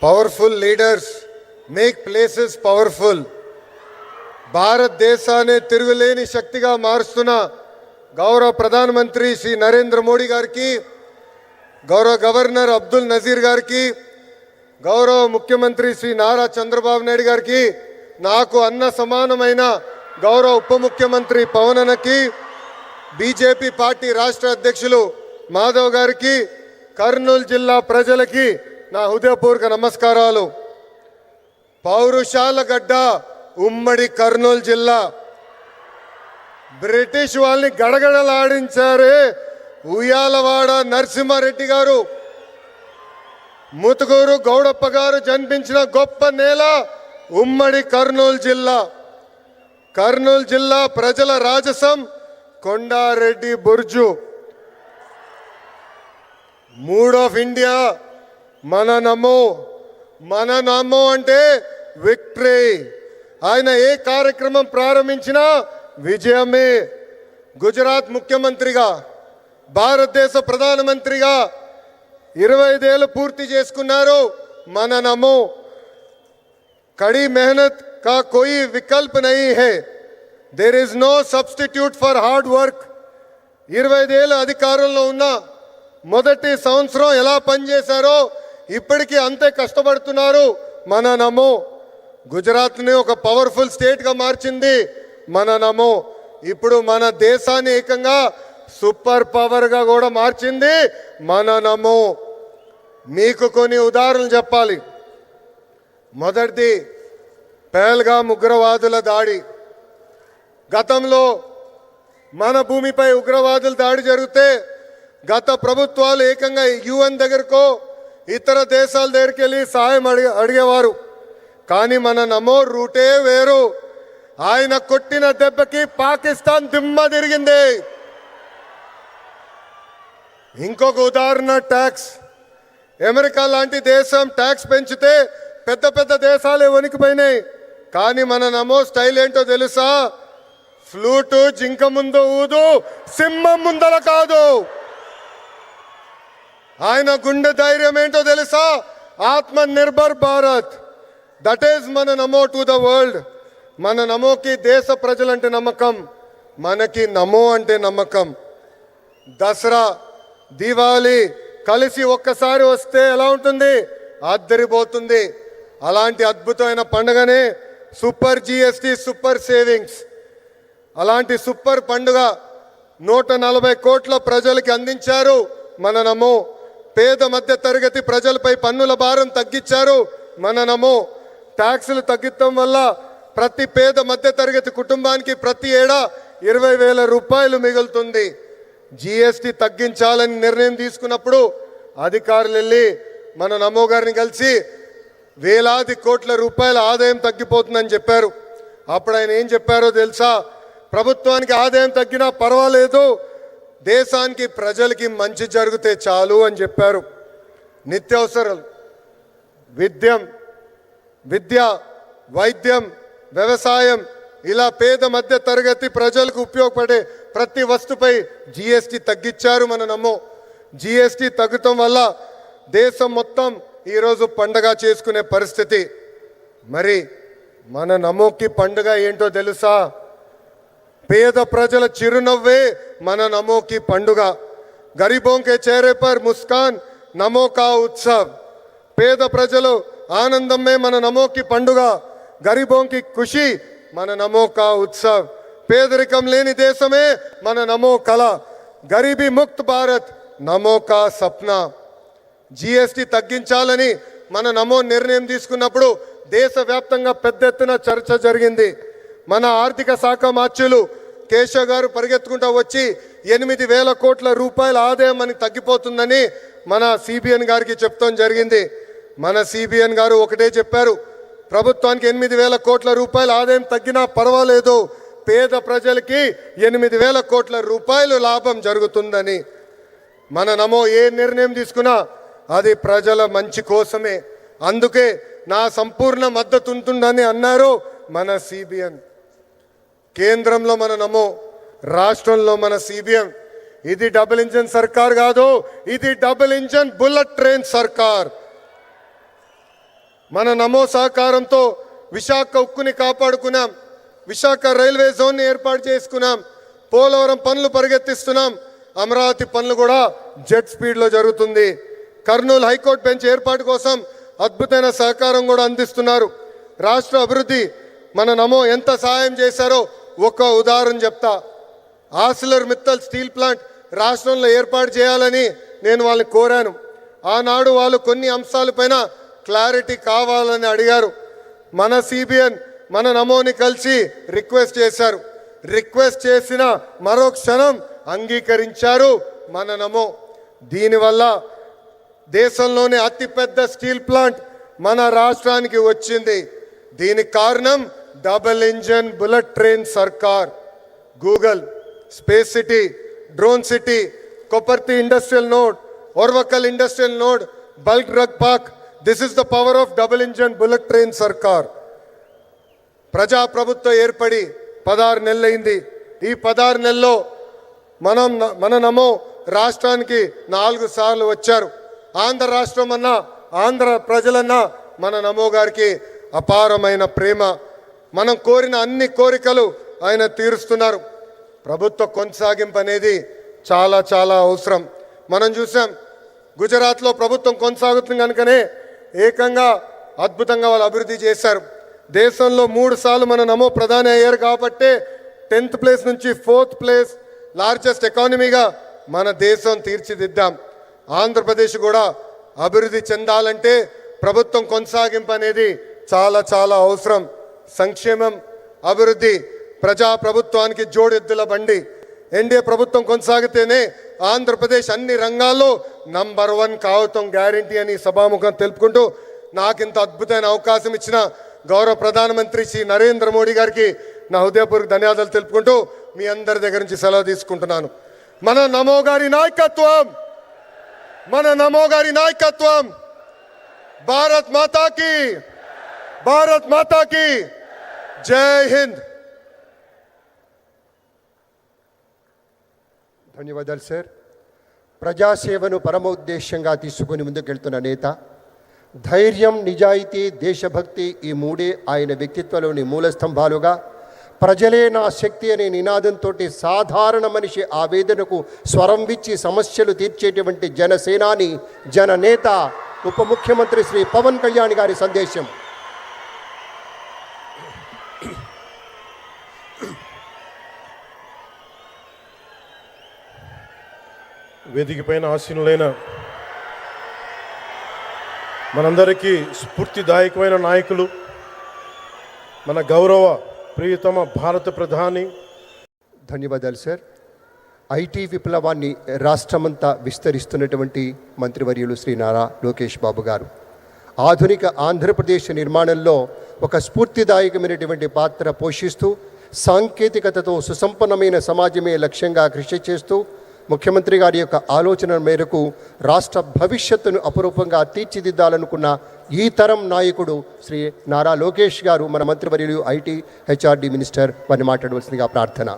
Powerful leaders make places powerful. భారతదేశాన్ని తిరుగులేని శక్తిగా మారుస్తున్న గౌరవ ప్రధానమంత్రి శ్రీ నరేంద్ర మోడీ గారికి, గౌరవ గవర్నర్ అబ్దుల్ నజీర్ గారికి, గౌరవ ముఖ్యమంత్రి శ్రీ నారా చంద్రబాబు నాయుడు గారికి, నాకు అన్న సమానమైన గౌరవ ఉప ముఖ్యమంత్రి పవన్ అన్నకి, బీజేపీ పార్టీ రాష్ట్ర అధ్యక్షులు మాధవ్ గారికి, కర్నూలు జిల్లా ప్రజలకి నా హృదయపూర్వక నమస్కారాలు. పౌరుషాల గడ్డ ఉమ్మడి కర్నూలు జిల్లా. బ్రిటిష్ వాళ్ళని గడగడలాడించారే ఉయ్యాలవాడ నరసింహారెడ్డి గారు, ముతుకూరు గౌడప్ప గారు జన్మించిన గొప్ప నేల ఉమ్మడి కర్నూలు జిల్లా. కర్నూలు జిల్లా ప్రజల రాజసం కొండారెడ్డి బుర్జు. మూడ్ ఆఫ్ ఇండియా మన నమో అంటే విక్టరీ. ఆయన ఏ కార్యక్రమం ప్రారంభించినా విజయమే. గుజరాత్ ముఖ్యమంత్రిగా, భారతదేశ ప్రధానమంత్రిగా 25 ఏళ్ళు పూర్తి చేసుకున్నారు. మన నమో. కड़ी मेहनत का कोई विकल्प नहीं है. There is no substitute for hard work. 25 ఏళ్ళు అధికారంలో ఉన్న మొదటి సంవత్సరం ఎలా పనిచేశారో ఇప్పటికీ అంతే కష్టపడుతున్నారు. మన నమో. గుజరాత్ని ఒక పవర్ఫుల్ స్టేట్గా మార్చింది మన నమో. ఇప్పుడు మన దేశాన్ని ఏకంగా సూపర్ పవర్గా కూడా మార్చింది మన నమో. మీకు కొన్ని ఉదాహరణలు చెప్పాలి. మొదటిది పహల్గామ్ ఉగ్రవాదుల దాడి. గతంలో మన భూమిపై ఉగ్రవాదుల దాడి జరిగితే గత ప్రభుత్వాలు ఏకంగా యుఎన్ దగ్గరకో ఇతర దేశాల దగ్గరికి వెళ్ళి సహాయం అడిగేవారు. కానీ మన నమో రూటే వేరు. ఆయన కొట్టిన దెబ్బకి పాకిస్తాన్ దిమ్మ తిరిగింది. ఇంకొక ఉదాహరణ ట్యాక్స్. అమెరికా లాంటి దేశం ట్యాక్స్ పెంచితే పెద్ద పెద్ద దేశాలే వణికిపోయినాయి. కానీ మన నమో స్టైల్ ఏంటో తెలుసా? ఫ్లూటు జింక ముందు ఊదు, సింహం ముందల కాదు. ఆయన గుండె ధైర్యం ఏంటో తెలుసా? ఆత్మ నిర్భర్ భారత్. దట్ ఈస్ మన నమో టు ద వరల్డ్. మన నమోకి దేశ ప్రజలంటే నమ్మకం, మనకి నమో అంటే నమ్మకం. దసరా, దీపావళి కలిసి ఒక్కసారి వస్తే ఎలా ఉంటుంది? అద్దరిపోతుంది. అలాంటి అద్భుతమైన పండుగనే సూపర్ జిఎస్టి, సూపర్ సేవింగ్స్. అలాంటి సూపర్ పండుగ 140 కోట్ల ప్రజలకి అందించారు మన నమో. పేద మధ్య తరగతి ప్రజలపై పన్నుల భారం తగ్గించారు మన నమో. ట్యాక్సులు తగ్గించడం వల్ల ప్రతి పేద మధ్య తరగతి కుటుంబానికి ప్రతి ఏడా 20,000 రూపాయలు మిగులుతుంది. జిఎస్టి తగ్గించాలని నిర్ణయం తీసుకున్నప్పుడు అధికారులు వెళ్ళి మన నమో గారిని కలిసి వేలాది కోట్ల రూపాయల ఆదాయం తగ్గిపోతుందని చెప్పారు. అప్పుడు ఆయన ఏం చెప్పారో తెలుసా? ప్రభుత్వానికి ఆదాయం తగ్గినా పర్వాలేదు, దేశానికి ప్రజలకి మంచి జరిగితే చాలు అని చెప్పారు. నిత్యావసరాలు, విద్య, వైద్యం, వ్యవసాయం, ఇలా పేద మధ్య తరగతి ప్రజలకు ఉపయోగపడే ప్రతి వస్తుపై జిఎస్టి తగ్గించారు మన నమో. జిఎస్టి తగ్గటం వల్ల దేశం మొత్తం ఈరోజు పండగ చేసుకునే పరిస్థితి. మరి మన నమోకి పండుగ ఏంటో తెలుసా? పేద ప్రజల చిరునవ్వే మన నమోకి పండుగ. గరీబోं के चेहरे पर मुस्कान నమో కా ఉత్సవ్. పేద ప్రజలు ఆనందమే మన నమోకి పండుగ. గరీబోं की खुशी మన నమో కా ఉత్సవ్. పేదరికం లేని దేశమే మన నమో కళ. గరీబీ ముక్త్ భారత్ నమో కా సప్నా. జిఎస్టి తగ్గించాలని మన నమో నిర్ణయం తీసుకున్నప్పుడు దేశవ్యాప్తంగా పెద్ద ఎత్తున చర్చ జరిగింది. మన ఆర్థిక శాఖ మార్చులు కేశవ్ గారు పరిగెత్తుకుంటూ వచ్చి 8,000 కోట్ల రూపాయల ఆదాయం మనకి తగ్గిపోతుందని మన సిబిఎన్ గారికి చెప్తాం జరిగింది. మన సిబిఎన్ గారు ఒకటే చెప్పారు, ప్రభుత్వానికి 8,000 కోట్ల రూపాయల ఆదాయం తగ్గినా పర్వాలేదు, పేద ప్రజలకి 8,000 కోట్ల రూపాయలు లాభం జరుగుతుందని. మన నమో ఏ నిర్ణయం తీసుకున్నా అది ప్రజల మంచి కోసమే. అందుకే నా సంపూర్ణ మద్దతు ఉంటుందని అన్నారు మన సిబిఎన్. కేంద్రంలో మన నమో, రాష్ట్రంలో మన సిబిఎన్. ఇది డబుల్ ఇంజన్ సర్కార్ కాదు, ఇది డబుల్ ఇంజన్ బుల్లెట్ ట్రైన్ సర్కార్. మన నమో సహకారంతో విశాఖ ఉక్కుని కాపాడుకున్నాం, విశాఖ రైల్వే జోన్ని ఏర్పాటు చేసుకున్నాం, పోలవరం పనులు పరిగెత్తిస్తున్నాం, అమరావతి పనులు కూడా జెట్ స్పీడ్లో జరుగుతుంది. కర్నూలు హైకోర్టు బెంచ్ ఏర్పాటు కోసం అద్భుతమైన సహకారం కూడా అందిస్తున్నారు. రాష్ట్ర అభివృద్ధి మన నమో ఎంత సహాయం చేశారో ఒక ఉదాహరణ చెప్తా. ఆర్సిలర్ మిత్తల్ స్టీల్ ప్లాంట్ రాష్ట్రంలో ఏర్పాటు చేయాలని నేను వాళ్ళని కోరాను. ఆనాడు వాళ్ళు కొన్ని అంశాలపైన క్లారిటీ కావాలని అడిగారు. మన సిబిఎన్ మన నమోని కలిసి రిక్వెస్ట్ చేశారు. రిక్వెస్ట్ చేసిన మరో క్షణం అంగీకరించారు మన నమో. దీనివల్ల దేశంలోనే అతిపెద్ద స్టీల్ ప్లాంట్ మన రాష్ట్రానికి వచ్చింది. దీనికి కారణం డబుల్ ఇంజన్ బుల్లెట్ ట్రైన్ సర్కార్. Google, space city, drone city, Kopparthi industrial node, Orvakal industrial node, bulk drug park, this is the power of double engine bullet train సర్కార్. ప్రజాప్రభుత్వం ఏర్పడి 16 నెలలైంది. ఈ 16 నెలల్లో మన నమో రాష్ట్రానికి 4 సార్లు వచ్చారు. ఆంధ్ర రాష్ట్రం అన్నా, ఆంధ్ర ప్రజలన్నా మన నమో గారికి అపారమైన ప్రేమ. మనం కోరిన అన్ని కోరికలు ఆయన తీరుస్తున్నారు. ప్రభుత్వ కొనసాగింపు అనేది చాలా చాలా అవసరం. మనం చూసాం గుజరాత్లో ప్రభుత్వం కొనసాగుతుంది కనుకనే ఏకంగా అద్భుతంగా వాళ్ళు అభివృద్ధి చేశారు. దేశంలో 3 సార్లు మన నమో ప్రధాని అయ్యారు కాబట్టే 10th ప్లేస్ నుంచి 4th ప్లేస్ లార్జెస్ట్ ఎకానమీగా మన దేశం తీర్చిదిద్దాం. ఆంధ్రప్రదేశ్ కూడా అభివృద్ధి చెందాలంటే ప్రభుత్వం కొనసాగింపు అనేది చాలా చాలా అవసరం. సంక్షేమం, అభివృద్ధి ప్రజాప్రభుత్వానికి జోడెద్దుల బండి. ఎన్డీఏ ప్రభుత్వం కొనసాగితేనే ఆంధ్రప్రదేశ్ అన్ని రంగాల్లో నంబర్ 1 కావటం గ్యారంటీ అని సభాముఖం తెలుపుకుంటూ నాకింత అద్భుతమైన అవకాశం ఇచ్చిన గౌరవ ప్రధానమంత్రి శ్రీ నరేంద్ర మోడీ గారికి నా హృదయపూర్వక ధన్యవాదాలు తెలుపుకుంటూ మీ అందరి దగ్గర నుంచి సెలవు తీసుకుంటున్నాను. మన నమో గారి నాయకత్వం, మన నమో గారి నాయకత్వం. భారత్ మాతాకి, భారత్ మాతాకి జై హింద్. ధన్యవాదాలు సార్. ప్రజాసేవను పరమోద్దేశంగా తీసుకుని ముందుకెళ్తున్న నేత. ధైర్యం, నిజాయితీ, దేశభక్తి ఈ 3 ఆయన వ్యక్తిత్వంలోని మూల స్తంభాలుగా ప్రజలే నా శక్తి అనే నినాదంతో సాధారణ మనిషి ఆవేదనకు స్వరం విచ్చి సమస్యలు తీర్చేటువంటి జనసేనాని, జననేత, ఉప ముఖ్యమంత్రి శ్రీ పవన్ కళ్యాణ్ గారి సందేశం. వేదిక పైన ఆసీనులైన మనందరికీ స్ఫూర్తిదాయకమైన నాయకులు, మన గౌరవ ప్రియతమ భారత ప్రధాని. ధన్యవాదాలు సార్. ఐటీ విప్లవాన్ని రాష్ట్రమంతా విస్తరిస్తున్నటువంటి మంత్రివర్యులు శ్రీ నారా లోకేష్ బాబు గారు ఆధునిక ఆంధ్రప్రదేశ్ నిర్మాణంలో ఒక స్ఫూర్తిదాయకమైనటువంటి పాత్ర పోషిస్తూ సాంకేతికతతో సుసంపన్నమైన సమాజమే లక్ష్యంగా కృషి చేస్తూ ముఖ్యమంత్రి గారి యొక్క ఆలోచన మేరకు రాష్ట్ర భవిష్యత్తును అపురూపంగా తీర్చిదిద్దాలనుకున్న ఈ తరం నాయకుడు శ్రీ నారా లోకేష్ గారు, మన మంత్రివర్యులు ఐటీ హెచ్ఆర్డి మినిస్టర్, వారిని మాట్లాడవలసిందిగా ప్రార్థన.